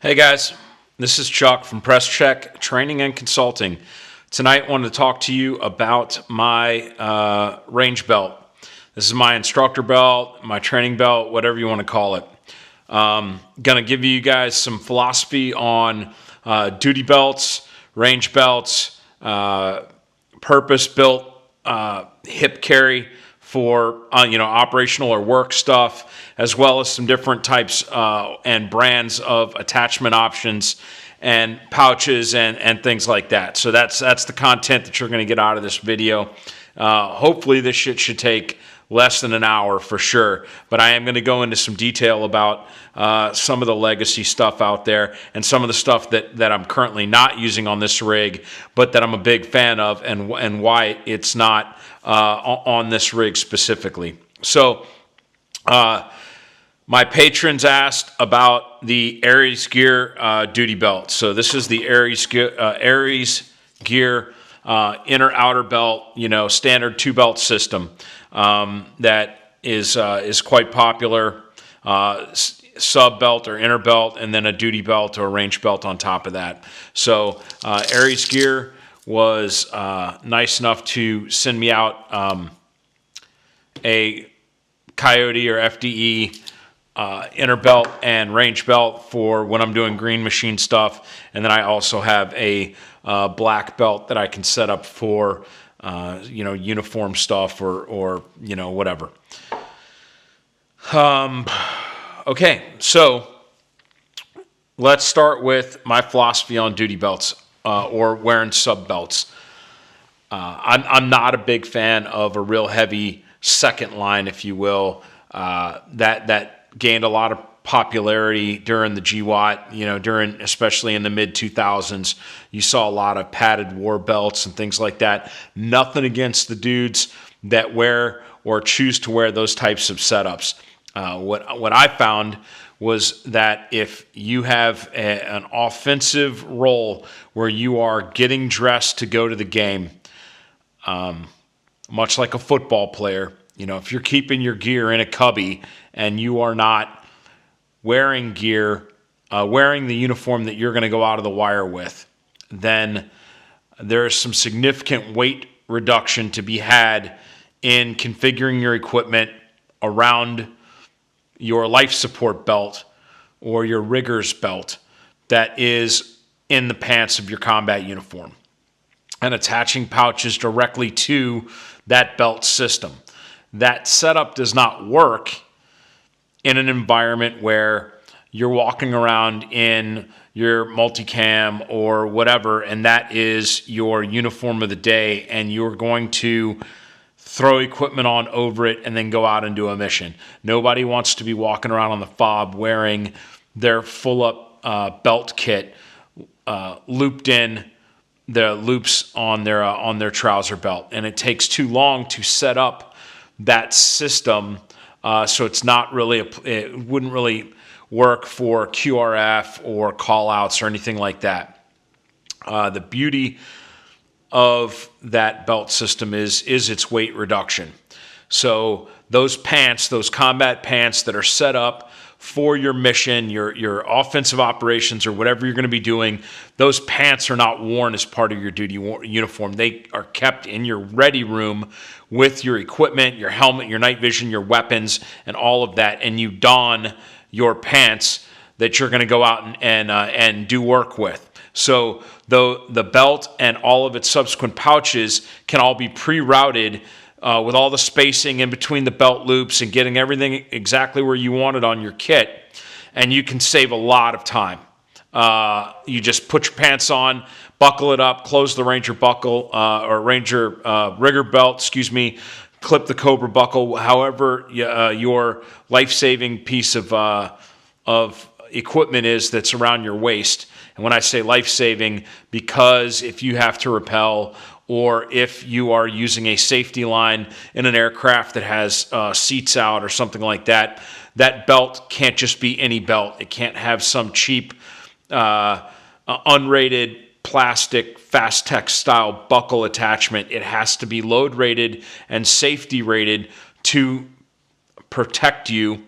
Hey guys, this is Chuck from Presscheck Training and Consulting. Tonight I wanted to talk to you about my range belt. This is my instructor belt, my training belt, whatever you want to call it. Going to give you guys some philosophy on duty belts, range belts, purpose-built hip carry for operational or work stuff, as well as some different types and brands of attachment options and pouches and things like that. So that's the content that you're going to get out of this video. Hopefully this shit should take less than an hour for sure, but I am going to go into some detail about some of the legacy stuff out there and some of the stuff that I'm currently not using on this rig, but that I'm a big fan of, and why it's not on this rig specifically. So my patrons asked about the Aries Gear duty belt. So this is the Aries Gear inner outer belt, standard 2-belt system that is quite popular. Sub belt or inner belt, and then a duty belt or range belt on top of that. So Aries Gear was nice enough to send me out a Coyote or FDE inner belt and range belt for when I'm doing green machine stuff, and then I also have a black belt that I can set up for uniform stuff or whatever. Okay, so let's start with my philosophy on duty belts or wearing sub belts. I'm not a big fan of a real heavy second line, if you will, that gained a lot of popularity during the GWAT, especially in the mid 2000s. You saw a lot of padded war belts and things like that. Nothing against the dudes that wear or choose to wear those types of setups. What I found was that if you have an offensive role where you are getting dressed to go to the game, much like a football player, if you're keeping your gear in a cubby and you are not wearing gear, wearing the uniform that you're going to go out of the wire with, then there's some significant weight reduction to be had in configuring your equipment around your life support belt or your rigger's belt that is in the pants of your combat uniform, and attaching pouches directly to that belt system. That setup does not work in an environment where you're walking around in your multicam or whatever, and that is your uniform of the day, and you're going to throw equipment on over it and then go out and do a mission. Nobody wants to be walking around on the fob wearing their full-up belt kit looped in the loops on their trouser belt, and it takes too long to set up that system, so it's not really it wouldn't really work for QRF or call-outs or anything like that. The beauty of that belt system is its weight reduction. So those pants, those combat pants that are set up for your mission, your offensive operations, or whatever you're going to be doing, those pants are not worn as part of your duty uniform. They are kept in your ready room with your equipment, your helmet, your night vision, your weapons, and all of that, and you don your pants that you're going to go out and do work with. So the belt and all of its subsequent pouches can all be pre-routed with all the spacing in between the belt loops and getting everything exactly where you want it on your kit, and you can save a lot of time. You just put your pants on, buckle it up, close the Ranger buckle or Ranger rigger belt, clip the Cobra buckle, however your life-saving piece of equipment is that's around your waist. And when I say life-saving, because if you have to rappel or if you are using a safety line in an aircraft that has seats out or something like that, that belt can't just be any belt. It can't have some cheap, unrated plastic fast tech style buckle attachment. It has to be load rated and safety rated to protect you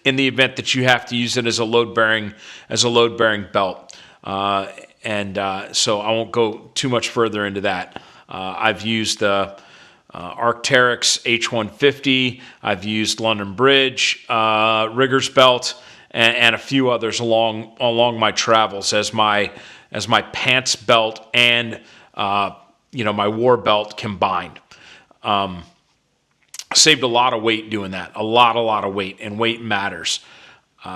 in the event that you have to use it as a load-bearing belt. So I won't go too much further into that. I've used the Arc'teryx H150. I've used London Bridge, Rigger's belt, and a few others along my travels as my pants belt and my war belt combined. Saved a lot of weight doing that. A lot of weight, and weight matters.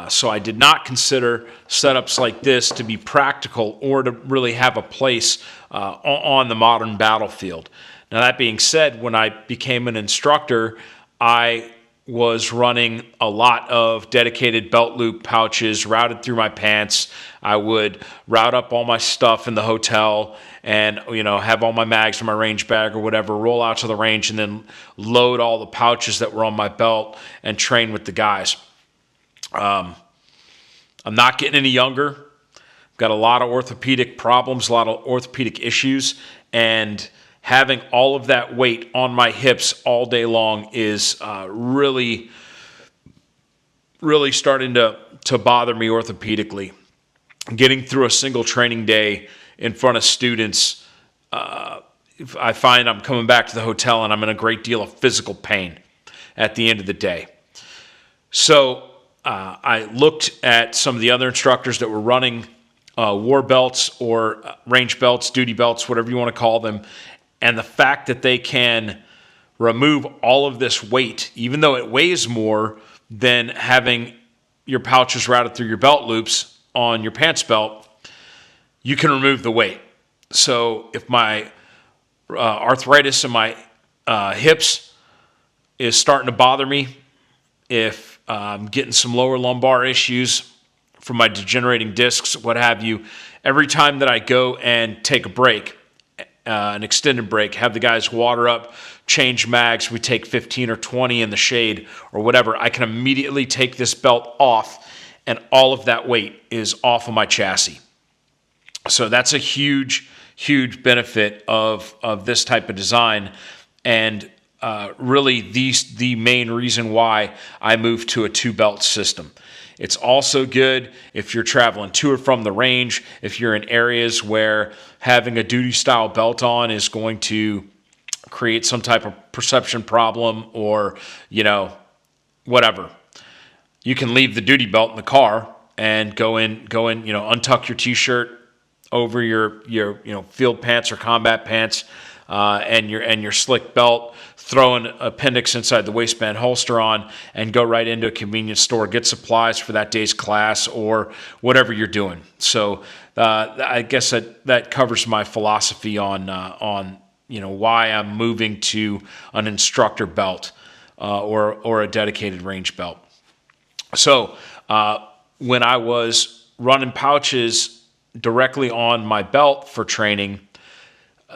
So I did not consider setups like this to be practical or to really have a place on the modern battlefield. Now, that being said, when I became an instructor, I was running a lot of dedicated belt loop pouches routed through my pants. I would route up all my stuff in the hotel and, have all my mags in my range bag or whatever, roll out to the range, and then load all the pouches that were on my belt and train with the guys. I'm not getting any younger. I've got a lot of orthopedic problems, a lot of orthopedic issues, and having all of that weight on my hips all day long is really starting to bother me orthopedically. Getting through a single training day in front of students, I find I'm coming back to the hotel and I'm in a great deal of physical pain at the end of the day. So I looked at some of the other instructors that were running war belts or range belts, duty belts, whatever you want to call them, and the fact that they can remove all of this weight, even though it weighs more than having your pouches routed through your belt loops on your pants belt, you can remove the weight. So if my arthritis in my hips is starting to bother me, if I'm getting some lower lumbar issues from my degenerating discs, what have you, every time that I go and take a break, an extended break, have the guys water up, change mags, we take 15 or 20 in the shade or whatever, I can immediately take this belt off and all of that weight is off of my chassis. So that's a huge benefit of this type of design, and really the main reason why I moved to a two-belt system. It's also good if you're traveling to or from the range, if you're in areas where having a duty-style belt on is going to create some type of perception problem or, whatever. You can leave the duty belt in the car and go in, untuck your T-shirt over your field pants or combat pants, and your slick belt, throw an appendix inside the waistband holster on, and go right into a convenience store, get supplies for that day's class or whatever you're doing. So I guess that covers my philosophy on why I'm moving to an instructor belt or a dedicated range belt. So when I was running pouches directly on my belt for training,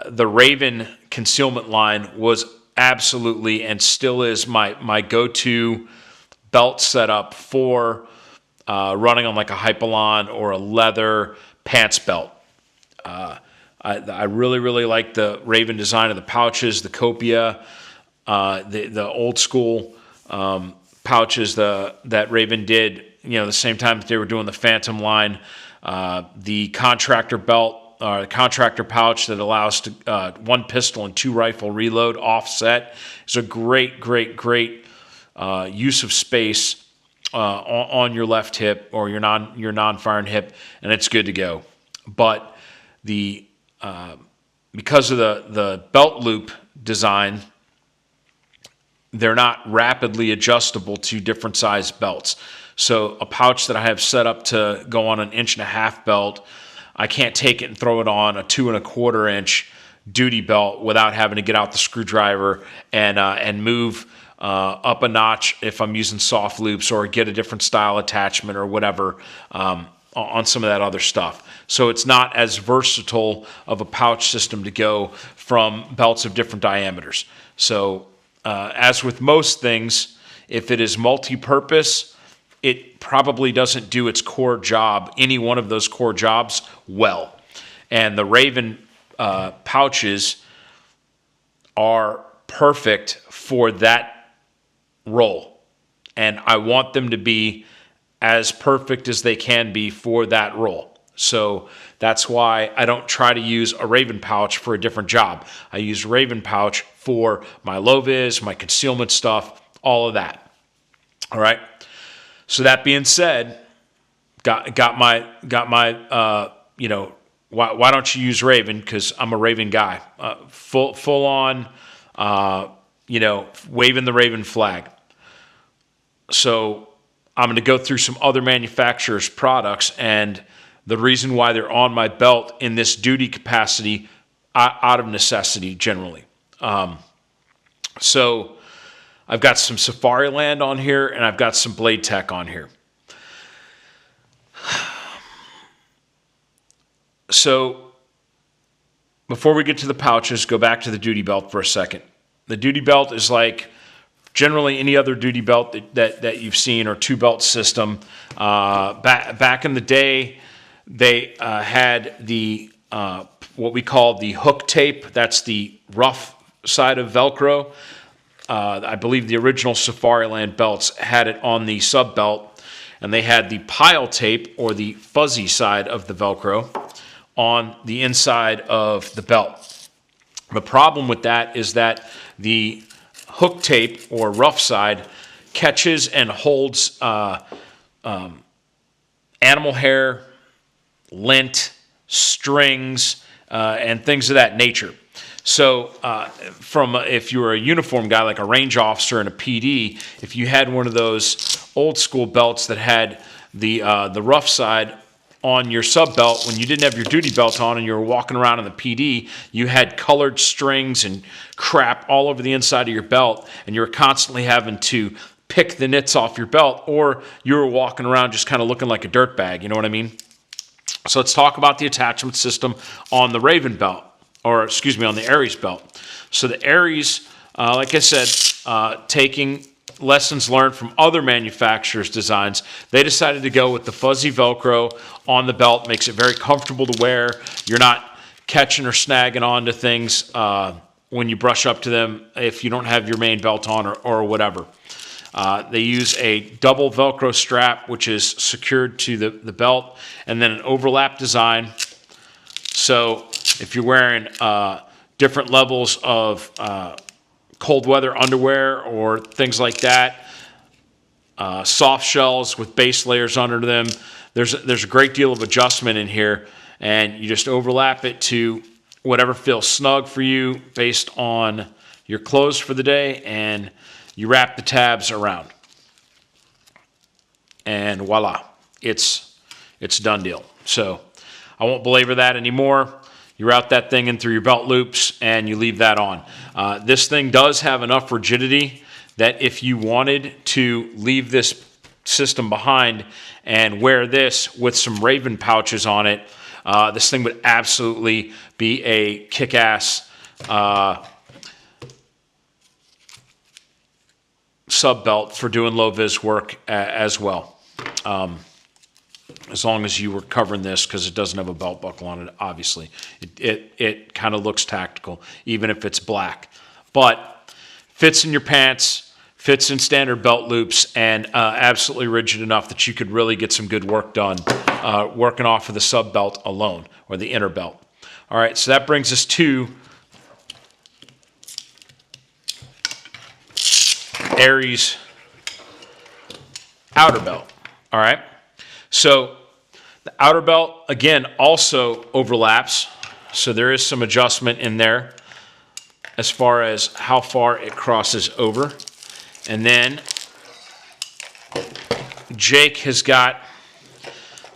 the Raven concealment line was absolutely and still is my go-to belt setup for running on like a Hypalon or a leather pants belt. I really like the Raven design of the pouches, the Copia, the old school pouches that Raven did, the same time that they were doing the Phantom line, the contractor belt, the contractor pouch that allows to one pistol and two rifle reload offset is a great use of space on your left hip or your non-firing hip, and it's good to go. But because of the belt loop design, they're not rapidly adjustable to different size belts. So a pouch that I have set up to go on an 1.5-inch belt, I can't take it and throw it on a 2.25-inch duty belt without having to get out the screwdriver and move up a notch if I'm using soft loops or get a different style attachment or whatever on some of that other stuff. So it's not as versatile of a pouch system to go from belts of different diameters. So as with most things, if it is multi-purpose, it probably doesn't do its core job, any one of those core jobs, well. And the Raven pouches are perfect for that role. and I want them to be as perfect as they can be for that role. So that's why I don't try to use a Raven pouch for a different job. I use Raven pouch for my low-vis, my concealment stuff, all of that. All right. So that being said, got my why don't you use Raven? Because I'm a Raven guy, full on, waving the Raven flag. So I'm going to go through some other manufacturers' products and the reason why they're on my belt in this duty capacity out of necessity generally. So I've got some Safariland on here and I've got some Blade Tech on here. So before we get to the pouches, go back to the duty belt for a second. The duty belt is like generally any other duty belt that you've seen or two-belt system. Back in the day, they had the what we call the hook tape. That's the rough side of Velcro. I believe the original Safariland belts had it on the sub belt, and they had the pile tape or the fuzzy side of the Velcro on the inside of the belt. The problem with that is that the hook tape or rough side catches and holds animal hair, lint, strings, and things of that nature. So if you were a uniform guy like a range officer and a PD, if you had one of those old school belts that had the rough side on your sub belt, when you didn't have your duty belt on and you were walking around in the PD, you had colored strings and crap all over the inside of your belt, and you were constantly having to pick the nits off your belt, or you were walking around just kind of looking like a dirt bag, you know what I mean? So let's talk about the attachment system on the Raven belt, or excuse me, on the Aries belt. So the Aries, like I said, taking lessons learned from other manufacturers' designs, they decided to go with the fuzzy Velcro on the belt. Makes it very comfortable to wear. You're not catching or snagging onto things when you brush up to them if you don't have your main belt on or whatever. They use a double Velcro strap, which is secured to the belt, and then an overlap design. So if you're wearing different levels of cold weather underwear or things like that, soft shells with base layers under them, there's a great deal of adjustment in here, and you just overlap it to whatever feels snug for you based on your clothes for the day, and you wrap the tabs around, and voila, it's a done deal. So I won't belabor that anymore. You route that thing in through your belt loops and you leave that on. This thing does have enough rigidity that if you wanted to leave this system behind and wear this with some Raven pouches on it, this thing would absolutely be a kick-ass sub belt for doing low-vis work as well. As long as you were covering this, because it doesn't have a belt buckle on it, obviously. It kind of looks tactical, even if it's black. But fits in your pants, fits in standard belt loops, and absolutely rigid enough that you could really get some good work done working off of the sub belt alone, or the inner belt. All right, so that brings us to Aries outer belt. All right. So the outer belt, again, also overlaps. So there is some adjustment in there as far as how far it crosses over. And then Jake has got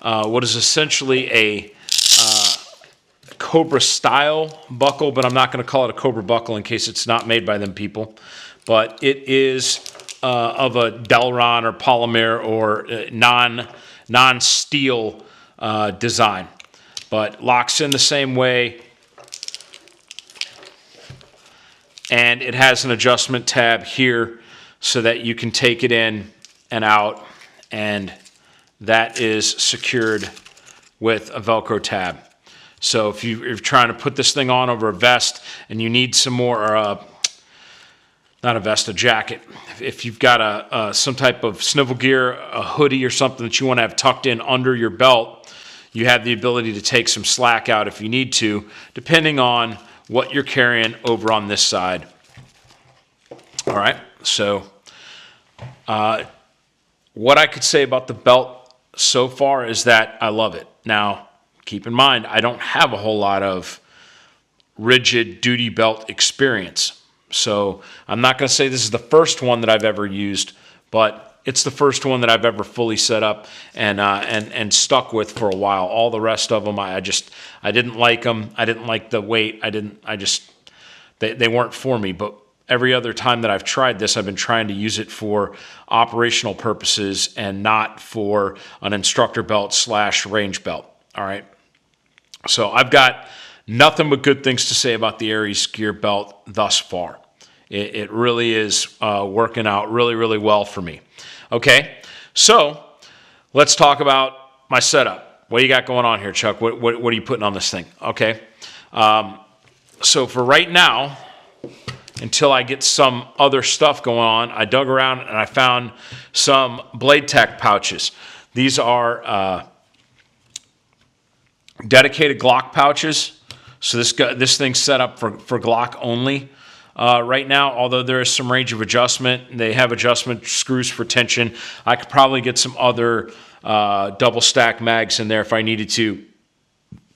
what is essentially a Cobra style buckle, but I'm not going to call it a Cobra buckle in case it's not made by them people. But it is of a Delron or polymer or non-steel design, but locks in the same way, and it has an adjustment tab here so that you can take it in and out, and that is secured with a Velcro tab. So if you're trying to put this thing on over a vest and you need some more not a vest, a jacket. If you've got some type of snivel gear, a hoodie or something that you want to have tucked in under your belt, you have the ability to take some slack out if you need to, depending on what you're carrying over on this side. All right, so what I could say about the belt so far is that I love it. Now, keep in mind, I don't have a whole lot of rigid duty belt experience. So I'm not going to say this is the first one that I've ever used, but it's the first one that I've ever fully set up and stuck with for a while. All the rest of them, I didn't like them. I didn't like the weight. They weren't for me. But every other time that I've tried this, I've been trying to use it for operational purposes and not for an instructor belt / range belt. All right. So I've got nothing but good things to say about the Aries gear belt thus far. It really is working out really, really well for me. Okay, so let's talk about my setup. What do you got going on here, Chuck? What are you putting on this thing? Okay, so for right now, until I get some other stuff going on, I dug around and I found some Blade Tech pouches. These are dedicated Glock pouches. So this thing's set up for Glock only right now, although there is some range of adjustment. They have adjustment screws for tension. I could probably get some other double stack mags in there if I needed to.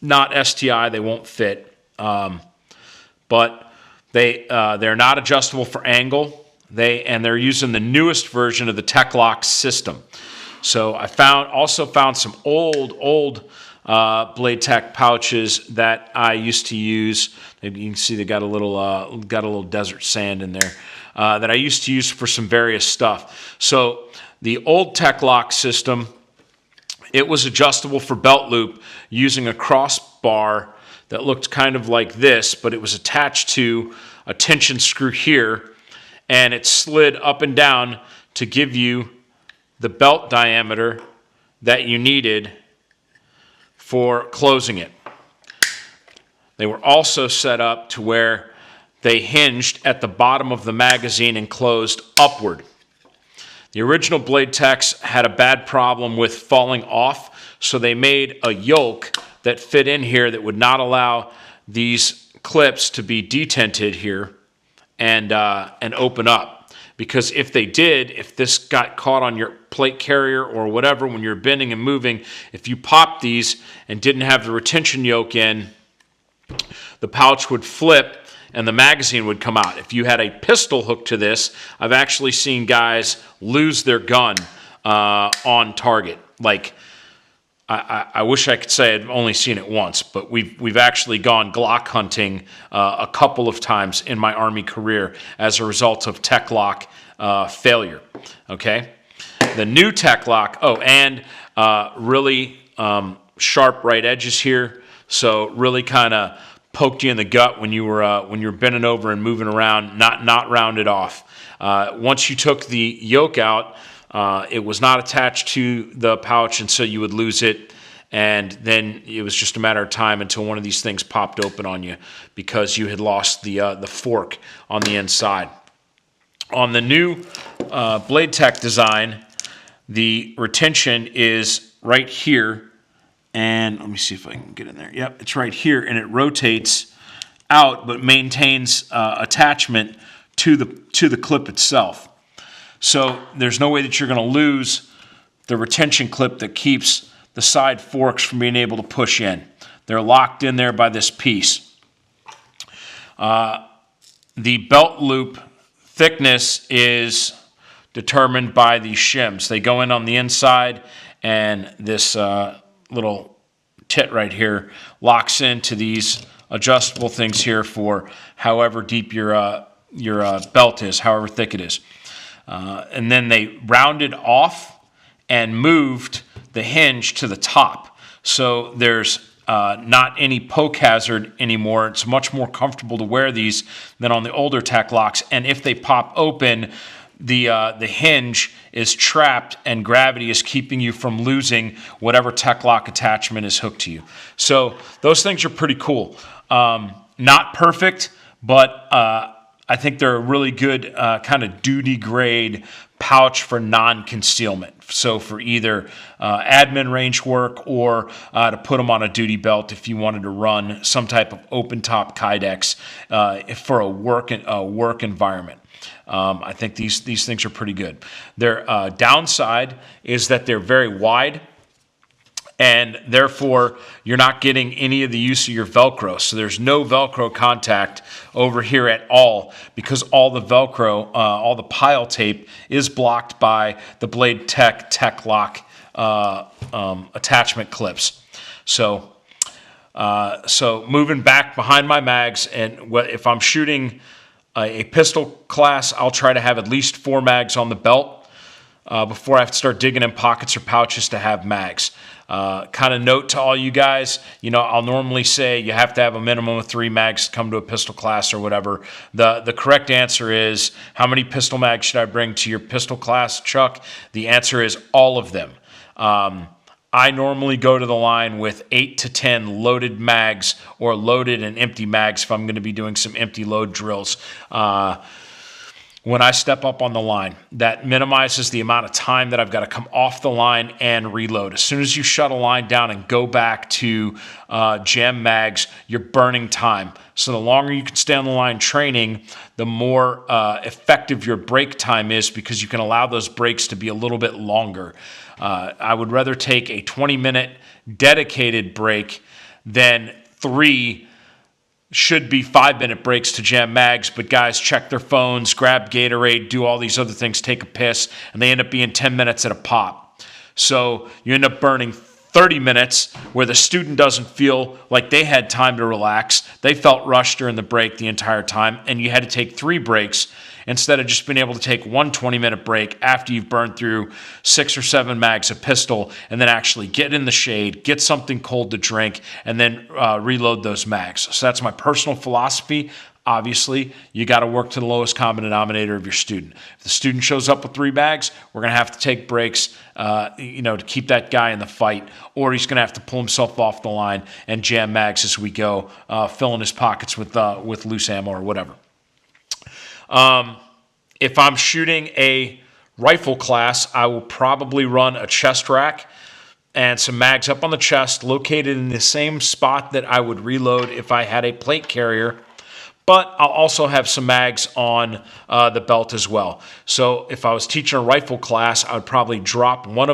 Not STI, they won't fit. But they're not adjustable for angle. They're using the newest version of the TechLock system. So I also found some old Blade Tech pouches that I used to use. You can see they got a little desert sand in there that I used to use for some various stuff. So the old TechLock system, it was adjustable for belt loop using a crossbar that looked kind of like this, but it was attached to a tension screw here, and it slid up and down to give you the belt diameter that you needed for closing it. They were also set up to where they hinged at the bottom of the magazine and closed upward. The original Blade Techs had a bad problem with falling off, so they made a yoke that fit in here that would not allow these clips to be detented here and open up. Because if they did, if this got caught on your plate carrier or whatever when you're bending and moving, if you popped these and didn't have the retention yoke in, the pouch would flip and the magazine would come out. If you had a pistol hooked to this, I've actually seen guys lose their gun on target. Like, I wish I could say I've only seen it once, but we've actually gone Glock hunting a couple of times in my Army career as a result of TechLock failure. Okay, the new TechLock. Oh, and really sharp right edges here, so really kind of poked you in the gut when you were bending over and moving around, not rounded off. Once you took the yoke out, it was not attached to the pouch, and so you would lose it, and then it was just a matter of time until one of these things popped open on you because you had lost the fork on the inside. On the new Blade Tech design, the retention is right here, and let me see if I can get in there. Yep, it's right here, and it rotates out but maintains attachment to the clip itself. So there's no way that you're going to lose the retention clip that keeps the side forks from being able to push in. They're locked in there by this piece. The belt loop thickness is determined by these shims. They go in on the inside, and this little tit right here locks into these adjustable things here for however deep your belt is, however thick it is. And then they rounded off and moved the hinge to the top. So there's not any poke hazard anymore. It's much more comfortable to wear these than on the older TechLocks. And if they pop open, the hinge is trapped and gravity is keeping you from losing whatever TechLock attachment is hooked to you. So those things are pretty cool. Not perfect, but I think they're a really good kind of duty grade pouch for non-concealment. So for either admin range work or to put them on a duty belt if you wanted to run some type of open top Kydex for a work environment. I think these things are pretty good. Their downside is that they're very wide, and therefore you're not getting any of the use of your Velcro. So there's no Velcro contact over here at all, because all the Velcro, all the pile tape is blocked by the Blade Tech Lock attachment clips. So moving back behind my mags, and if I'm shooting a pistol class, I'll try to have at least 4 mags on the belt before I have to start digging in pockets or pouches to have mags. Kind of note to all you guys, I'll normally say you have to have a minimum of 3 mags to come to a pistol class or whatever. The correct answer is, how many pistol mags should I bring to your pistol class, Chuck? The answer is all of them. I normally go to the line with 8 to 10 loaded mags, or loaded and empty mags if I'm going to be doing some empty load drills. When I step up on the line, that minimizes the amount of time that I've got to come off the line and reload. As soon as you shut a line down and go back to jam mags, you're burning time. So the longer you can stay on the line training, the more effective your break time is, because you can allow those breaks to be a little bit longer. I would rather take a 20-minute dedicated break than 3 should be 5-minute breaks to jam mags, but guys check their phones, grab Gatorade, do all these other things, take a piss, and they end up being 10 minutes at a pop. So you end up burning 30 minutes where the student doesn't feel like they had time to relax. They felt rushed during the break the entire time, and you had to take 3 breaks instead of just being able to take one 20-minute break after you've burned through 6 or 7 mags of pistol, and then actually get in the shade, get something cold to drink, and then reload those mags. So that's my personal philosophy. Obviously, you got to work to the lowest common denominator of your student. If the student shows up with 3 bags, we're going to have to take breaks, to keep that guy in the fight, or he's going to have to pull himself off the line and jam mags as we go, filling his pockets with loose ammo or whatever. If I'm shooting a rifle class, I will probably run a chest rack and some mags up on the chest, located in the same spot that I would reload if I had a plate carrier. But I'll also have some mags on the belt as well. So if I was teaching a rifle class, I would probably drop one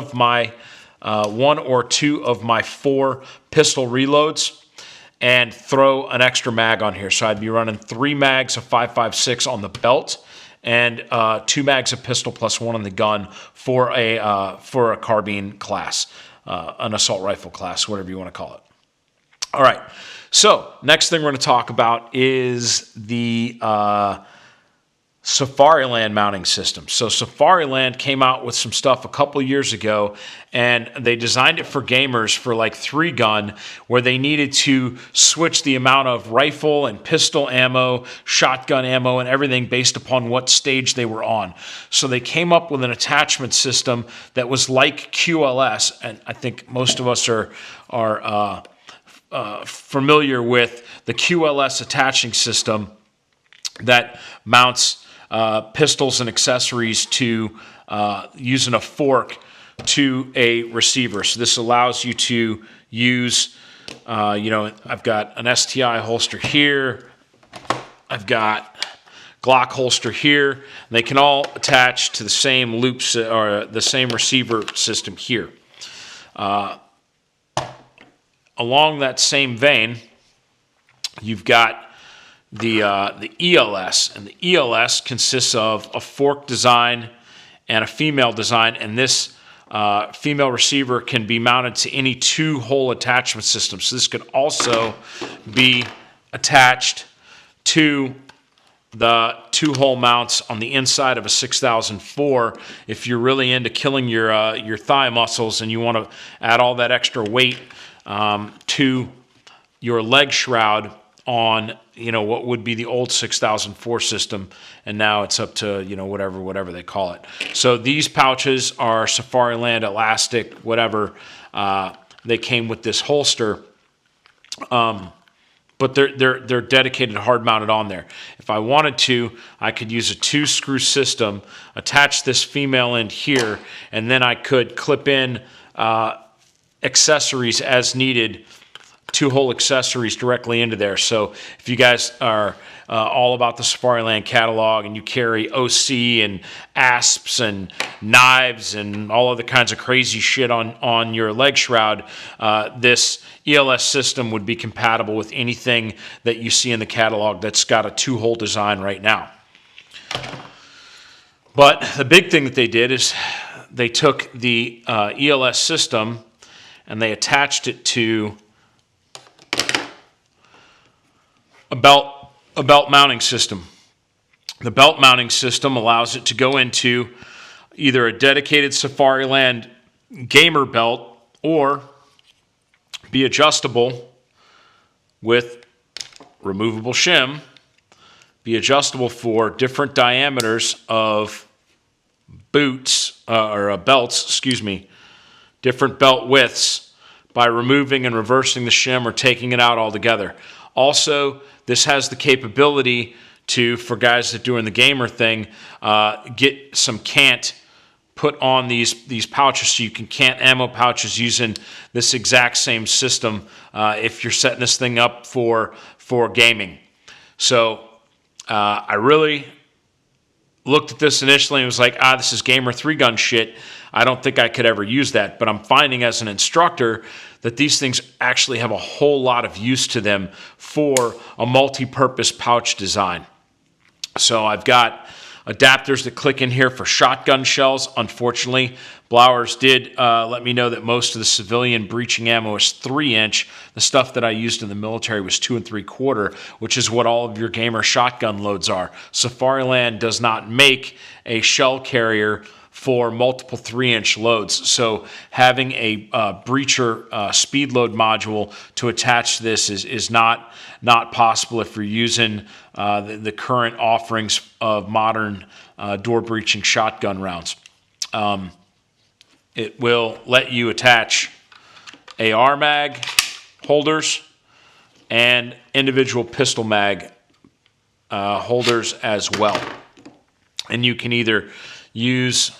or two of my 4 pistol reloads and throw an extra mag on here. So I'd be running 3 mags of 5.56 on the belt, and 2 mags of pistol plus 1 on the gun for a carbine class, an assault rifle class, whatever you want to call it. All right. So next thing we're going to talk about is the Safariland mounting system. So Safariland came out with some stuff a couple years ago, and they designed it for gamers for like 3-gun, where they needed to switch the amount of rifle and pistol ammo, shotgun ammo, and everything based upon what stage they were on. So they came up with an attachment system that was like QLS, and I think most of us are familiar with the QLS attaching system that mounts pistols and accessories to using a fork to a receiver. So this allows you to use, I've got an STI holster here, I've got Glock holster here. They can all attach to the same loops or the same receiver system here. Along that same vein, you've got the ELS, and the ELS consists of a fork design and a female design, and this female receiver can be mounted to any 2-hole attachment system. So this could also be attached to the 2-hole mounts on the inside of a 6004 if you're really into killing your thigh muscles and you want to add all that extra weight to your leg shroud on, what would be the old 6004 system, and now it's up to, whatever they call it. So these pouches are Safariland elastic, whatever. They came with this holster. but they're dedicated hard mounted on there. If I wanted to, I could use a 2-screw system, attach this female end here, and then I could clip in accessories as needed, 2-hole accessories directly into there. So if you guys are all about the Safariland catalog and you carry OC and asps and knives and all other kinds of crazy shit on your leg shroud, this ELS system would be compatible with anything that you see in the catalog that's got a 2-hole design right now. But the big thing that they did is they took the ELS system and they attached it to a belt mounting system. The belt mounting system allows it to go into either a dedicated Safariland gamer belt or be adjustable with removable shim, be adjustable for different diameters of boots or belts, excuse me, different belt widths by removing and reversing the shim or taking it out altogether. Also, this has the capability to, for guys that are doing the gamer thing, get some cant put on these pouches, so you can cant ammo pouches using this exact same system if you're setting this thing up for gaming. So I really looked at this initially and was like, this is gamer 3-gun shit. I don't think I could ever use that. But I'm finding as an instructor that these things actually have a whole lot of use to them for a multi-purpose pouch design. So I've got adapters that click in here for shotgun shells. Unfortunately, Blowers did let me know that most of the civilian breaching ammo is 3-inch. The stuff that I used in the military was 2 3/4, which is what all of your gamer shotgun loads are. Safariland does not make a shell carrier for multiple 3-inch loads. So having a breacher speed load module to attach to this is not possible if you're using the current offerings of modern door breaching shotgun rounds. It will let you attach AR mag holders and individual pistol mag holders as well. And you can either use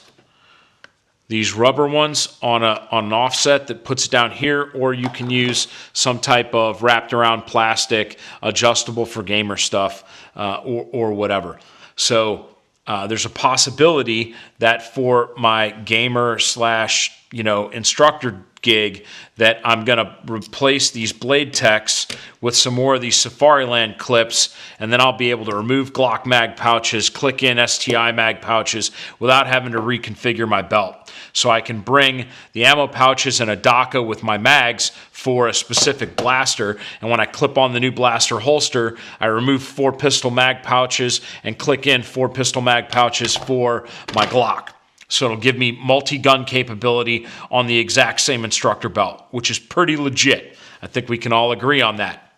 these rubber ones on an offset that puts it down here, or you can use some type of wrapped around plastic adjustable for gamer stuff or whatever. So there's a possibility that for my gamer / instructor gig that I'm going to replace these blade techs with some more of these Safariland clips, and then I'll be able to remove Glock mag pouches, click in STI mag pouches without having to reconfigure my belt. So I can bring the ammo pouches and a DACA with my mags for a specific blaster, and when I clip on the new blaster holster, I remove 4 pistol mag pouches and click in 4 pistol mag pouches for my Glock. So it'll give me multi-gun capability on the exact same instructor belt, which is pretty legit. I think we can all agree on that.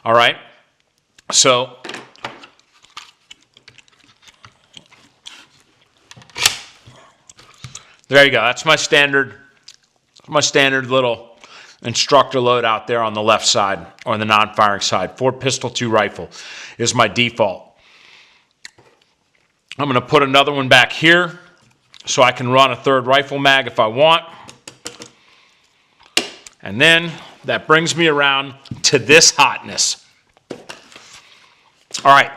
All right? So there you go. That's my standard little instructor load out there on the left side or on the non-firing side. 4 pistol, 2 rifle is my default. I'm going to put another one back here so I can run a 3rd rifle mag if I want. And then that brings me around to this hotness. All right.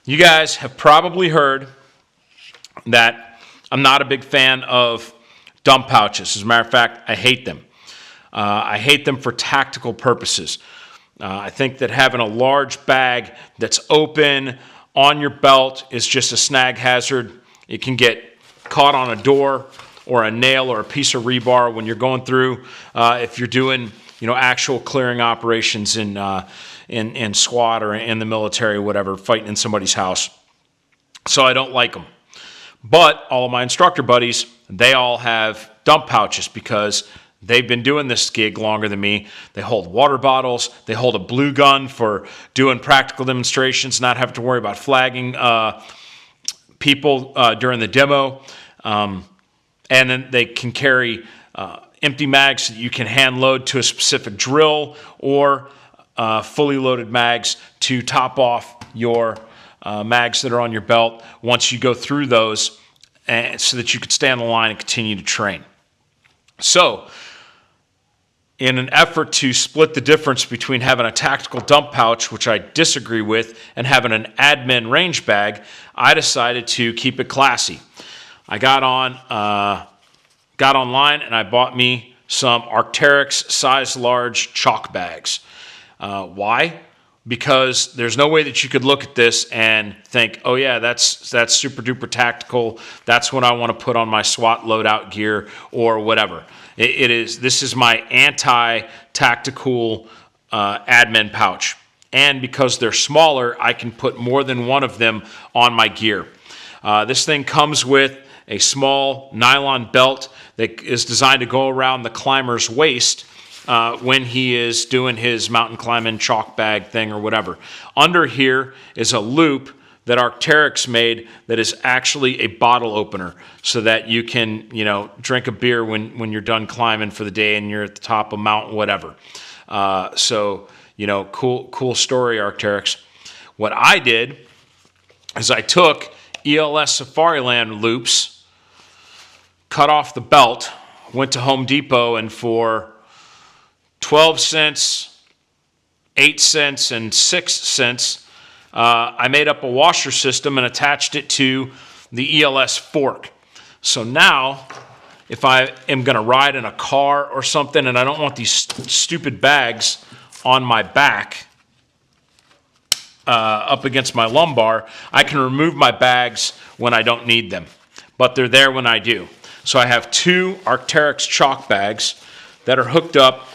You guys have probably heard that I'm not a big fan of dump pouches. As a matter of fact, I hate them. I hate them for tactical purposes. I think that having a large bag that's open on your belt is just a snag hazard. It can get caught on a door or a nail or a piece of rebar when you're going through. If you're doing, actual clearing operations in SWAT or in the military, or whatever, fighting in somebody's house. So I don't like them. But all of my instructor buddies, they all have dump pouches because they've been doing this gig longer than me. They hold water bottles. They hold a blue gun for doing practical demonstrations, not having to worry about flagging people during the demo. And then they can carry empty mags that you can hand load to a specific drill or fully loaded mags to top off your mags that are on your belt once you go through those, and so that you could stay on the line and continue to train. So, in an effort to split the difference between having a tactical dump pouch, which I disagree with, and having an admin range bag, I decided to keep it classy. I got online and I bought me some Arc'teryx size large chalk bags. Why? Because there's no way that you could look at this and think, oh yeah, that's super duper tactical. That's what I want to put on my SWAT loadout gear or whatever. This is my anti-tactical admin pouch. And because they're smaller, I can put more than one of them on my gear. This thing comes with a small nylon belt that is designed to go around the climber's waist when he is doing his mountain climbing chalk bag thing or whatever. Under here is a loop that Arc'teryx made that is actually a bottle opener, so that you can, drink a beer when you're done climbing for the day and you're at the top of a mountain, whatever. Cool story, Arc'teryx. What I did is I took ELS Safariland loops, cut off the belt, went to Home Depot, and for 12 cents, 8 cents, and 6 cents, I made up a washer system and attached it to the ELS fork. So now, if I am going to ride in a car or something and I don't want these stupid bags on my back up against my lumbar, I can remove my bags when I don't need them. But they're there when I do. So I have two Arc'teryx chalk bags that are hooked up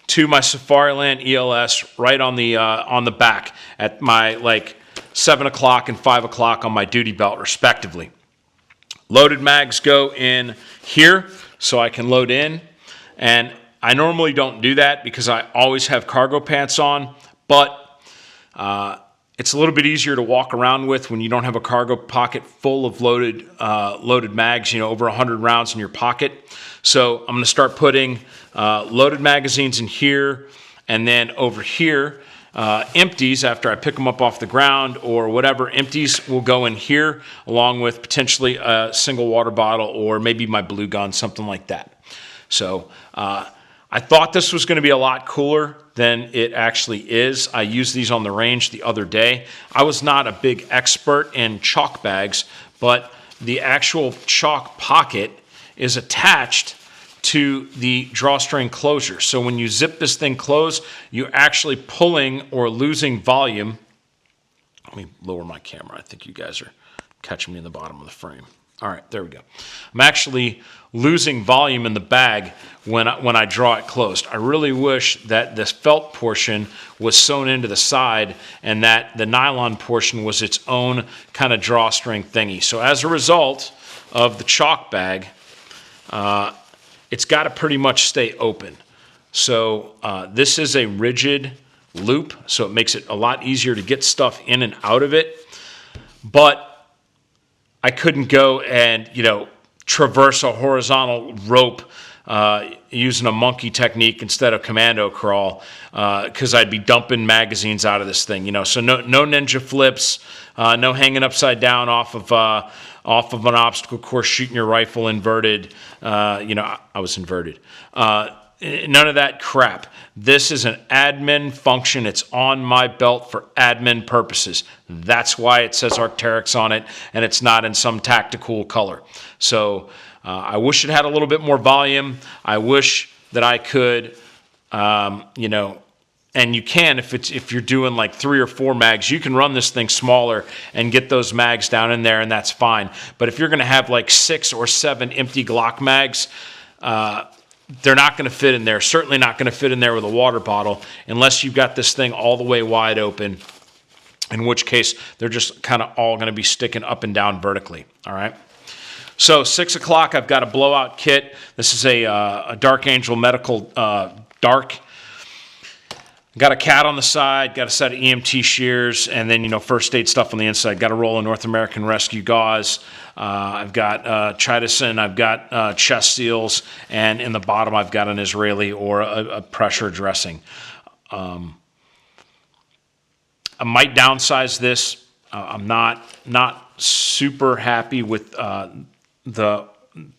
to my Safariland ELS right on the back at my 7 o'clock and 5 o'clock on my duty belt respectively. Loaded mags go in here so I can load in, and I normally don't do that because I always have cargo pants on, but it's a little bit easier to walk around with when you don't have a cargo pocket full of loaded mags, over 100 rounds in your pocket. So I'm going to start putting loaded magazines in here, and then over here, empties, after I pick them up off the ground or whatever, empties will go in here along with potentially a single water bottle or maybe my blue gun, something like that. So I thought this was going to be a lot cooler than it actually is. I used these on the range the other day. I was not a big expert in chalk bags, but the actual chalk pocket is attached to the drawstring closure. So when you zip this thing closed, you're actually pulling or losing volume. Let me lower my camera. I think you guys are catching me in the bottom of the frame. All right, there we go. I'm actually losing volume in the bag when I draw it closed. I really wish that this felt portion was sewn into the side and that the nylon portion was its own kind of drawstring thingy. So as a result of the chalk bag, it's got to pretty much stay open. So this is a rigid loop, so it makes it a lot easier to get stuff in and out of it. But I couldn't go and, traverse a horizontal rope using a monkey technique instead of commando crawl, because I'd be dumping magazines out of this thing, So no ninja flips, no hanging upside down off of an obstacle course, shooting your rifle inverted. I was inverted. None of that crap. This is an admin function. It's on my belt for admin purposes. That's why it says Arc'teryx on it, and it's not in some tactical color. So I wish it had a little bit more volume. I wish that I could, and you can, if you're doing like 3 or 4 mags, you can run this thing smaller and get those mags down in there, and that's fine. But if you're going to have like 6 or 7 empty Glock mags, they're not going to fit in there. Certainly not going to fit in there with a water bottle unless you've got this thing all the way wide open, in which case they're just kind of all going to be sticking up and down vertically. All right. So 6 o'clock, I've got a blowout kit. This is a Dark Angel Medical Dark. Got a cat on the side, got a set of EMT shears, and then, first aid stuff on the inside. Got a roll of North American Rescue gauze. I've got chitosan, I've got chest seals, and in the bottom I've got an Israeli or a pressure dressing. I might downsize this. I'm not super happy with the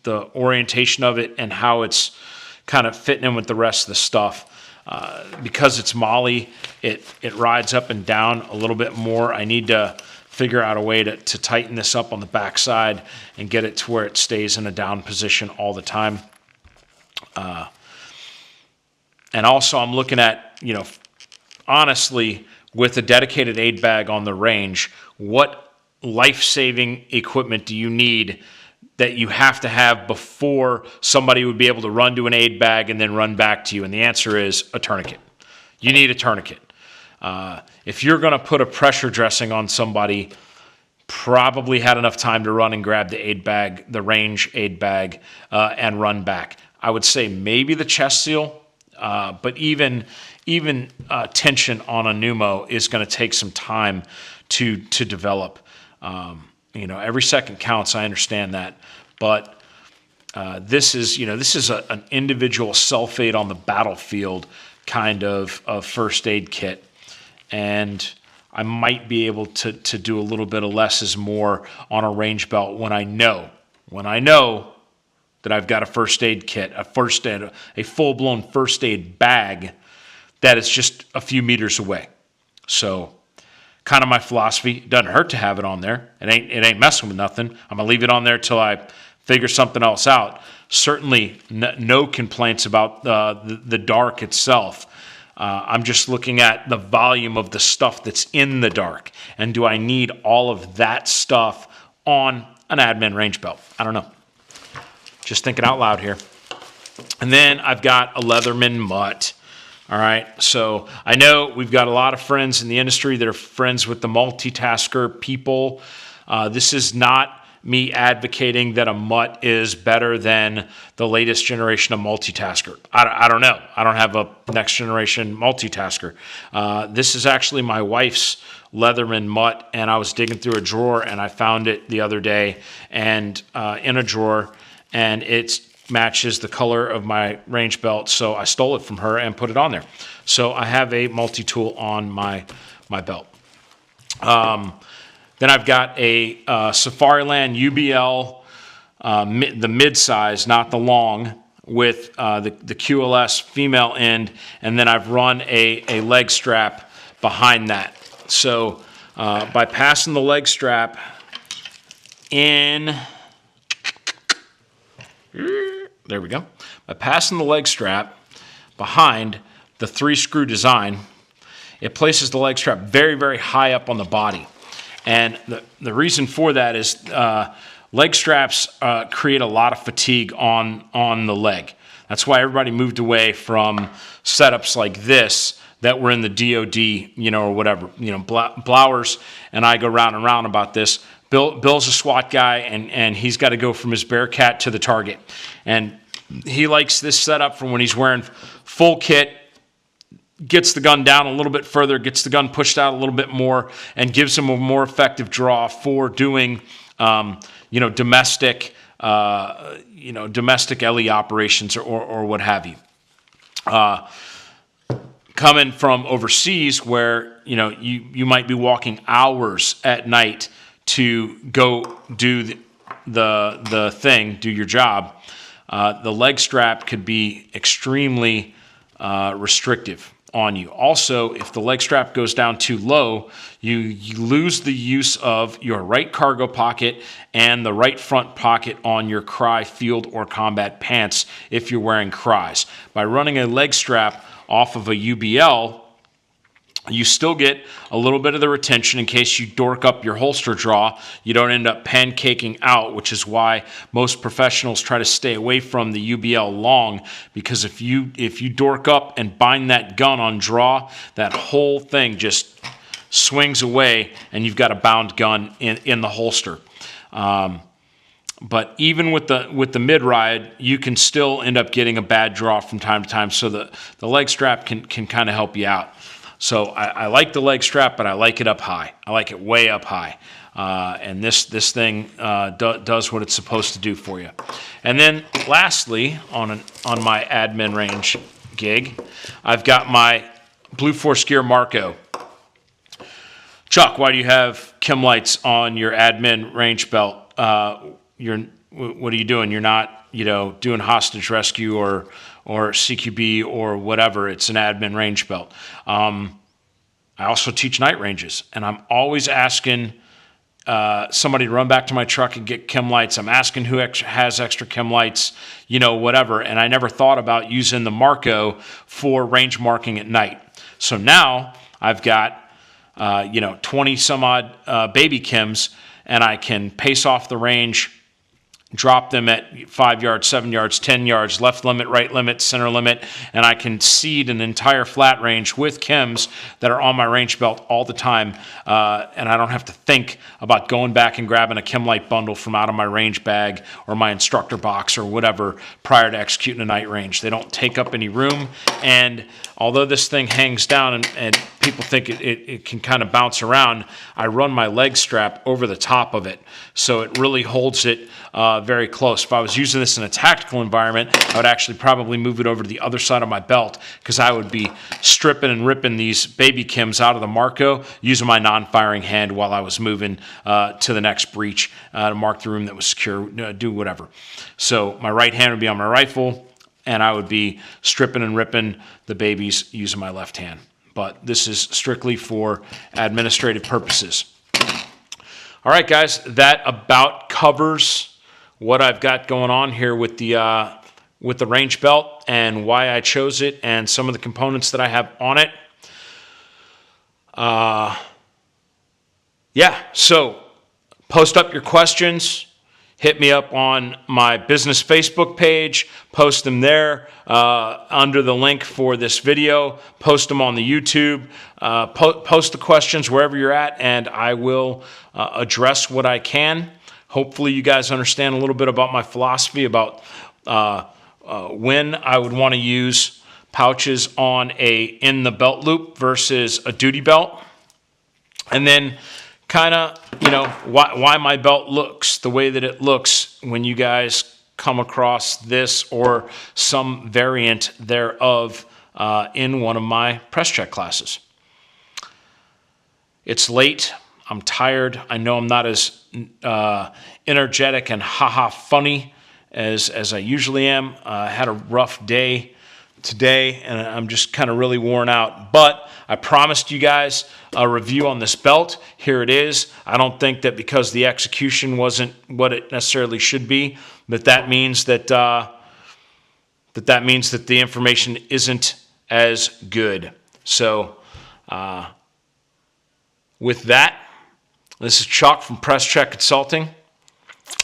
orientation of it and how it's kind of fitting in with the rest of the stuff. Because it's moly, it rides up and down a little bit more. I need to figure out a way to tighten this up on the backside and get it to where it stays in a down position all the time. And also I'm looking at, honestly, with a dedicated aid bag on the range, what life-saving equipment do you need that you have to have before somebody would be able to run to an aid bag and then run back to you? And the answer is a tourniquet. You need a tourniquet. If you're going to put a pressure dressing on somebody, probably had enough time to run and grab the aid bag, the range aid bag, and run back. I would say maybe the chest seal, but even tension on a pneumo is going to take some time to develop. Every second counts. I understand that, but this is an individual self-aid on the battlefield kind of first aid kit, and I might be able to do a little bit of less is more on a range belt when I know that I've got a first aid kit, a full-blown first aid bag that is just a few meters away. So kind of my philosophy. It doesn't hurt to have it on there. It ain't messing with nothing. I'm gonna leave it on there till I figure something else out. Certainly no complaints about the dark itself. I'm just looking at the volume of the stuff that's in the dark, and do I need all of that stuff on an admin range belt? I don't know. Just thinking out loud here. And then I've got a Leatherman mutt. All right, so I know we've got a lot of friends in the industry that are friends with the multitasker people. This is not me advocating that a mutt is better than the latest generation of multitasker. I don't know. I don't have a next generation multitasker. This is actually my wife's Leatherman mutt, and I was digging through a drawer, and I found it the other day, and in a drawer, and it's matches the color of my range belt, so I stole it from her and put it on there. So I have a multi-tool on my belt. Then I've got a Safariland UBL, the mid-size, not the long, with the QLS female end, and then I've run a leg strap behind that. So by passing the leg strap in... There we go. By passing the leg strap behind the 3-screw design, it places the leg strap very, very high up on the body. And the reason for that is leg straps create a lot of fatigue on the leg. That's why everybody moved away from setups like this that were in the DOD, or whatever. Blowers and I go round and round about this. Bill's a SWAT guy, and he's got to go from his Bearcat to the target. And he likes this setup from when he's wearing full kit, gets the gun down a little bit further, gets the gun pushed out a little bit more, and gives him a more effective draw for doing, domestic LE operations or what have you. Coming from overseas, where you might be walking hours at night to go do the thing, do your job, the leg strap could be extremely restrictive on you. Also, if the leg strap goes down too low, you lose the use of your right cargo pocket and the right front pocket on your Cry field or combat pants if you're wearing Cries. By running a leg strap off of a UBL, you still get a little bit of the retention in case you dork up your holster draw. You don't end up pancaking out, which is why most professionals try to stay away from the UBL long, because if you dork up and bind that gun on draw, that whole thing just swings away and you've got a bound gun in the holster. But even with the mid-ride, you can still end up getting a bad draw from time to time, so the leg strap can kind of help you out. So I like the leg strap, but I like it up high. I like it way up high. And this thing does what it's supposed to do for you. And then lastly, on my admin range gig, I've got my Blue Force Gear Marco. Chuck, why do you have chem lights on your admin range belt? What are you doing? You're not, doing hostage rescue or CQB or whatever. It's an admin range belt. I also teach night ranges, and I'm always asking somebody to run back to my truck and get chem lights. I'm asking who has extra chem lights, whatever. And I never thought about using the Marco for range marking at night. So now I've got 20 some odd baby chems, and I can pace off the range, drop them at 5 yards, 7 yards, 10 yards, left limit, right limit, center limit, and I can seed an entire flat range with chems that are on my range belt all the time, and I don't have to think about going back and grabbing a chem light bundle from out of my range bag or my instructor box or whatever prior to executing a night range. They don't take up any room, and although this thing hangs down and people think it can kind of bounce around, I run my leg strap over the top of it, so it really holds it very close. If I was using this in a tactical environment, I would actually probably move it over to the other side of my belt, because I would be stripping and ripping these baby chems out of the Marco using my non-firing hand while I was moving to the next breach to mark the room that was secure, do whatever. So my right hand would be on my rifle, and I would be stripping and ripping the babies using my left hand. But this is strictly for administrative purposes. All right, guys, that about covers what I've got going on here with the range belt and why I chose it and some of the components that I have on it. So post up your questions. Hit me up on my business Facebook page. Post them there under the link for this video. Post them on the YouTube. Post the questions wherever you're at, and I will address what I can. Hopefully you guys understand a little bit about my philosophy about when I would want to use pouches on in the belt loop versus a duty belt. And then kind of, why my belt looks the way that it looks when you guys come across this or some variant thereof in one of my Presscheck classes. It's late. I'm tired. I know I'm not as energetic and funny as I usually am. I had a rough day today, and I'm just kind of really worn out. But I promised you guys a review on this belt. Here it is. I don't think that because the execution wasn't what it necessarily should be, that means that the information isn't as good. So with that, this is Chuck from Presscheck Consulting.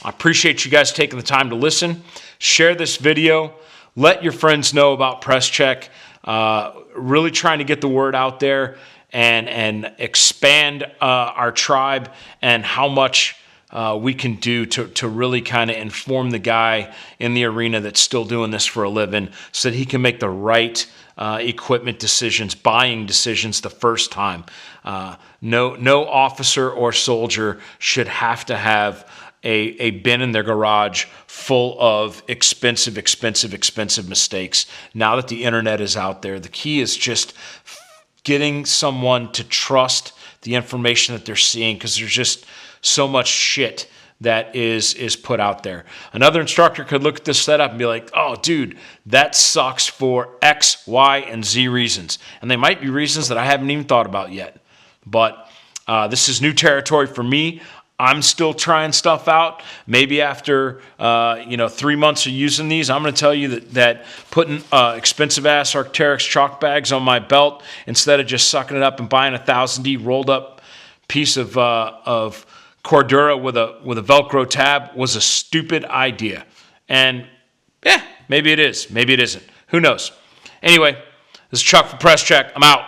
I appreciate you guys taking the time to listen. Share this video. Let your friends know about Presscheck. Really trying to get the word out there and expand our tribe and how much we can do to really kind of inform the guy in the arena that's still doing this for a living so that he can make the right equipment decisions, buying decisions the first time. No officer or soldier should have to have a bin in their garage full of expensive mistakes. Now that the internet is out there, the key is just getting someone to trust the information that they're seeing, because there's just so much shit that is put out there. Another instructor could look at this setup and be like, oh, dude, that sucks for X, Y, and Z reasons. And they might be reasons that I haven't even thought about yet. But this is new territory for me. I'm still trying stuff out. Maybe after 3 months of using these, I'm going to tell you that putting expensive-ass Arc'teryx chalk bags on my belt instead of just sucking it up and buying a 1000D rolled-up piece of Cordura with a Velcro tab was a stupid idea. And maybe it is. Maybe it isn't. Who knows? Anyway, this is Chuck from Presscheck. I'm out.